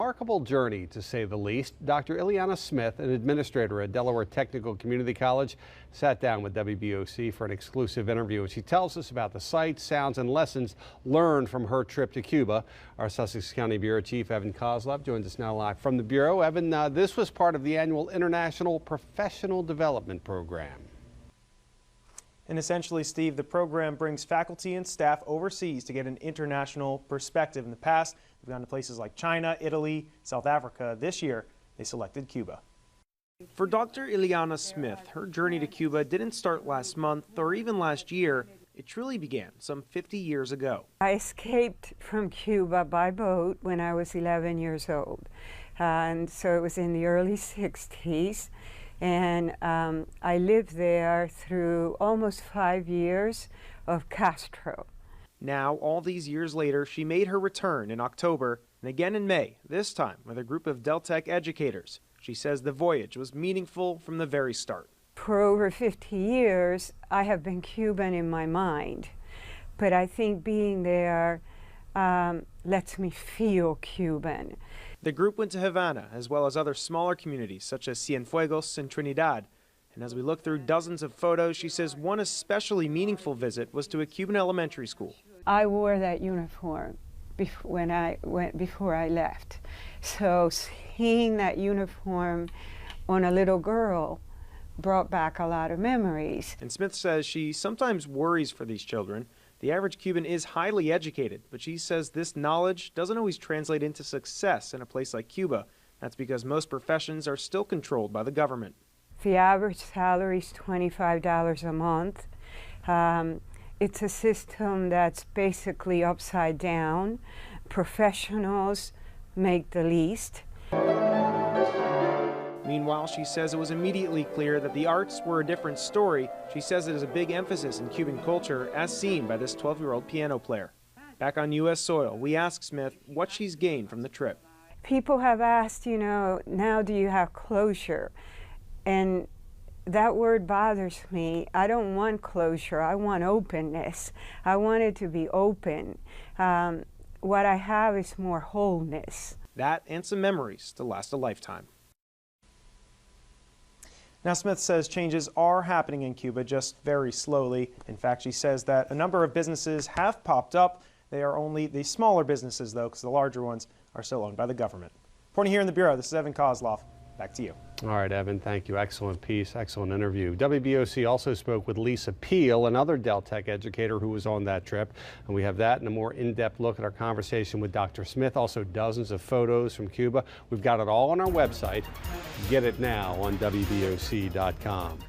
Remarkable journey, to say the least. Dr. Ileana Smith, an administrator at Delaware Technical Community College, sat down with WBOC for an exclusive interview, and she tells us about the sights, sounds, and lessons learned from her trip to Cuba. Our Sussex County Bureau Chief Evan Kozlov joins us now live from the Bureau. Evan, this was part of the annual International Professional Development Program. And essentially, Steve, the program brings faculty and staff overseas to get an international perspective. In the past, they've gone to places like China, Italy, South Africa. This year, they selected Cuba. For Dr. Ileana Smith, her journey to Cuba didn't start last month or even last year. It truly began some 50 years ago. I escaped from Cuba by boat when I was 11 years old. And so it was in the early 60s. And I lived there through almost 5 years of Castro. Now, all these years later, she made her return in October and again in May, this time with a group of DelTech educators. She says the voyage was meaningful from the very start. For over 50 years, I have been Cuban in my mind, but I think being there lets me feel Cuban. The group went to Havana, as well as other smaller communities such as Cienfuegos and Trinidad. And as we look through dozens of photos, she says one especially meaningful visit was to a Cuban elementary school. I wore that uniform before I left. So seeing that uniform on a little girl brought back a lot of memories. And Smith says she sometimes worries for these children. The average Cuban is highly educated, but she says this knowledge doesn't always translate into success in a place like Cuba. That's because most professions are still controlled by the government. The average salary is $25 a month. It's a system that's basically upside down. Professionals make the least. Meanwhile, she says it was immediately clear that the arts were a different story. She says it is a big emphasis in Cuban culture, as seen by this 12-year-old piano player. Back on U.S. soil, we ask Smith what she's gained from the trip. People have asked, now do you have closure? And that word bothers me. I don't want closure. I want openness. I want it to be open. What I have is more wholeness. That and some memories to last a lifetime. Now, Smith says changes are happening in Cuba, just very slowly. In fact, she says that a number of businesses have popped up. They are only the smaller businesses, though, because the larger ones are still owned by the government. Reporting here in the Bureau, this is Evan Kozlov. Back to you. All right, Evan, thank you. Excellent piece, excellent interview. WBOC also spoke with Lisa Peel, another DelTech educator who was on that trip. And we have that and a more in-depth look at our conversation with Dr. Smith. Also dozens of photos from Cuba. We've got it all on our website. Get it now on WBOC.com.